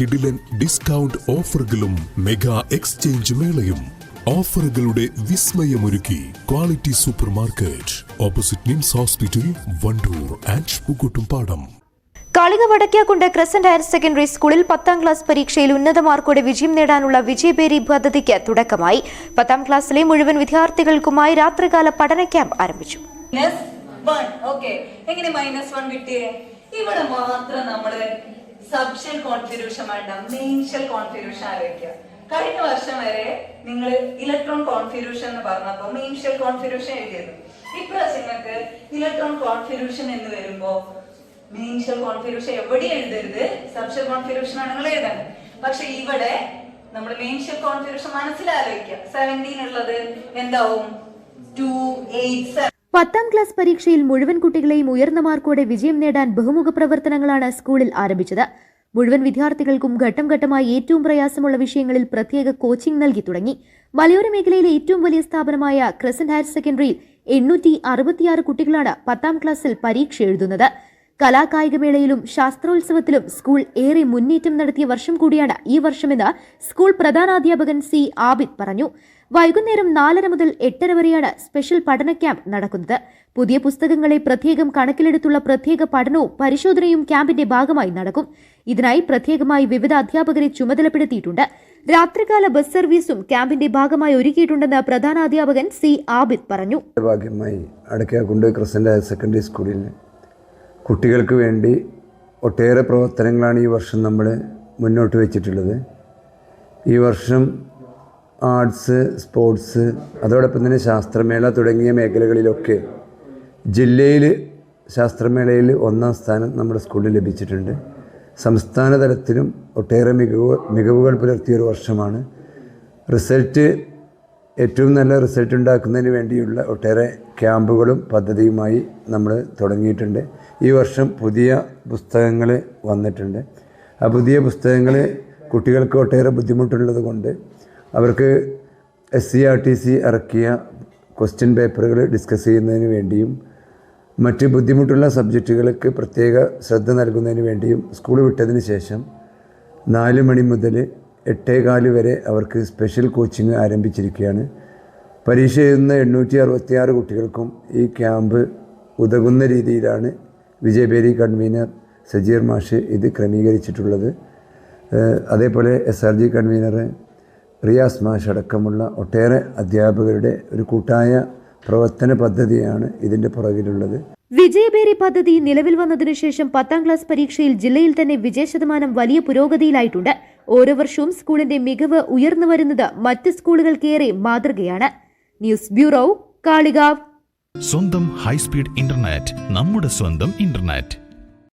കിടിലൻ ഡിസ്കൗണ്ട് ഓഫറുകളും mega exchange മേളയും ഓഫറുകളുടെ വിസ്മയമൊരുക്കി quality super market opposite NIMS hospital Wandoor and Pookkottumpadam. Kalika Vadakkakkund Crescent higher secondary സ്കൂളിൽ 10ാം ക്ലാസ് പരീക്ഷയിൽ ഉന്നത മാർക്കോടെ വിജയം നേടാനുള്ള വിജയബേരി പദ്ധതിക്ക് തുടക്കമായി. 10ാം ക്ലാസ്സിലെ മുഴുവൻ വിദ്യാർത്ഥികൾക്കുമായി രാത്രികാല പഠന ക്യാമ്പ് ആരംഭിച്ചു. ഇവിടെ മാത്രം നമ്മള് സബ്ഷൽ കോൺഫിഗറേഷൻ വേണ്ട, മെയിൻഷ്യൽ കോൺഫിഗറേഷൻ ആലോചിക്കുക. കഴിഞ്ഞ വർഷം വരെ നിങ്ങൾ ഇലക്ട്രോൺ കോൺഫിഗറേഷൻ എന്ന് പറഞ്ഞപ്പോ മെയിൻഷ്യൽ കോൺഫിഗറേഷൻ എഴുതിയത്. ഇപ്രാവശ്യം നിങ്ങൾക്ക് ഇലക്ട്രോൺ കോൺഫിഗറേഷൻ എന്ന് വരുമ്പോ മെയിൻഷ്യൽ കോൺഫിഗറേഷൻ എവിടെ എഴുതരുത്, സബ്ഷൽ കോൺഫിഗറേഷൻ ആണ് നിങ്ങൾ എഴുതേണ്ടത്. പക്ഷെ ഇവിടെ നമ്മൾ മെയിൻഷ്യൽ കോൺഫിഗറേഷൻ മനസ്സിലാലോചിക്കുക. 17 ഉള്ളത് എന്താവും? 2, 8, 7. 10ാം ക്ലാസ് പരീക്ഷയിൽ മുഴുവൻ കുട്ടികളെയും ഉയർന്ന മാർക്കോടെ വിജയം നേടാൻ ബഹുമുഖ പ്രവർത്തനങ്ങളാണ് സ്കൂളിൽ ആരംഭിച്ചത്. മുഴുവൻ വിദ്യാർത്ഥികൾക്കും ഘട്ടം ഘട്ടമായി ഏറ്റവും പ്രയാസമുള്ള വിഷയങ്ങളിൽ പ്രത്യേക കോച്ചിംഗ് നൽകി തുടങ്ങി. മലയോര മേഖലയിലെ ഏറ്റവും വലിയ സ്ഥാപനമായ ക്രസന്റ് ഹയർ സെക്കൻഡറിയിൽ 866 കുട്ടികളാണ് 10ാം ക്ലാസ്സിൽ പരീക്ഷ എഴുതുന്നത്. കലാകായികമേളയിലും ശാസ്ത്രോത്സവത്തിലും സ്കൂൾ ഏറെ മുന്നേറ്റം നടത്തിയ വർഷം കൂടിയാണ് ഈ വർഷമെന്ന് സ്കൂൾ പ്രധാനാധ്യാപകൻ സി ആബിദ് പറഞ്ഞു. വൈകുന്നേരം 4:30 മുതൽ 8:30 വരെയാണ് സ്പെഷ്യൽ പഠന ക്യാമ്പ് നടക്കുന്നത്. പുതിയ പുസ്തകങ്ങളെ പ്രത്യേകം കണക്കിലെടുത്തുള്ള പ്രത്യേക പഠനവും പരിശോധനയും ക്യാമ്പിന്റെ ഭാഗമായി നടക്കും. ഇതിനായി പ്രത്യേകമായി വിവിധ അധ്യാപകരെ ചുമതലപ്പെടുത്തിയിട്ടുണ്ട്. രാത്രികാല ബസ് സർവീസും ക്യാമ്പിന്റെ ഭാഗമായി ഒരുക്കിയിട്ടുണ്ടെന്ന് പ്രധാനാധ്യാപകൻ സി ആബിദ് പറഞ്ഞു. ഭാഗ്യമായി അടക്കാക്കുണ്ട് ക്രസന്റ് ഹയർ സെക്കൻഡറി സ്കൂളിൽ കുട്ടികൾക്ക് വേണ്ടി ഒട്ടേറെ പ്രവർത്തനങ്ങളാണ് ഈ വർഷം നമ്മൾ മുന്നോട്ട് വെച്ചിട്ടുള്ളത്. ഈ വർഷം ആർട്സ്, സ്പോർട്സ്, അതോടൊപ്പം തന്നെ ശാസ്ത്രമേള തുടങ്ങിയ മേഖലകളിലൊക്കെ ജില്ലയിൽ ശാസ്ത്രമേളയിൽ 1ാം സ്ഥാനം നമ്മുടെ സ്കൂളിൽ ലഭിച്ചിട്ടുണ്ട്. സംസ്ഥാന തലത്തിലും ഒട്ടേറെ മികവുകൾ പുലർത്തിയൊരു വർഷമാണ്. ഏറ്റവും നല്ല റിസൾട്ട് ഉണ്ടാക്കുന്നതിന് വേണ്ടിയുള്ള ഒട്ടേറെ ക്യാമ്പുകളും പദ്ധതിയുമായി നമ്മൾ തുടങ്ങിയിട്ടുണ്ട്. ഈ വർഷം പുതിയ പുസ്തകങ്ങൾ വന്നിട്ടുണ്ട്. ആ പുതിയ പുസ്തകങ്ങൾ കുട്ടികൾക്ക് ഒട്ടേറെ ബുദ്ധിമുട്ടുള്ളത് കൊണ്ട് അവർക്ക് SCRTC ഇറക്കിയ ക്വസ്റ്റ്യൻ പേപ്പറുകൾ ഡിസ്കസ് ചെയ്യുന്നതിന് വേണ്ടിയും മറ്റ് ബുദ്ധിമുട്ടുള്ള സബ്ജക്റ്റുകൾക്ക് പ്രത്യേക ശ്രദ്ധ നൽകുന്നതിന് വേണ്ടിയും സ്കൂൾ വിട്ടതിന് ശേഷം 4 മണി മുതൽ 8:15 വരെ അവർക്ക് സ്പെഷ്യൽ കോച്ചിങ് ആരംഭിച്ചിരിക്കുകയാണ്. പരീക്ഷ എഴുതുന്ന 866 കുട്ടികൾക്കും ഈ ക്യാമ്പ് ഉതകുന്ന രീതിയിലാണ് വിജയബേരി കൺവീനർ സജീർ മാഷ് ഇത് ക്രമീകരിച്ചിട്ടുള്ളത്. അതേപോലെ SRG കൺവീനർ റിയാസ് മാഷ് അടക്കമുള്ള ഒട്ടേറെ അധ്യാപകരുടെ ഒരു കൂട്ടായ പ്രവർത്തന പദ്ധതിയാണ് ഇതിൻ്റെ പുറകിലുള്ളത്. വിജയബേരി പദ്ധതി നിലവിൽ വന്നതിനു ശേഷം 10ാം ക്ലാസ് പരീക്ഷയിൽ ജില്ലയിൽ തന്നെ വിജയശതമാനം വലിയ പുരോഗതിയിലായിട്ടുണ്ട്. ഓരോ വർഷവും സ്കൂളിന്റെ മികവ് ഉയർന്നു വരുന്നത് മറ്റ് സ്കൂളുകൾക്കേറെ മാതൃകയാണ്. News bureau, Kalikavu. സ്വന്തം ഹൈസ്പീഡ് ഇന്റർനെറ്റ്, നമ്മുടെ സ്വന്തം ഇന്റർനെറ്റ്.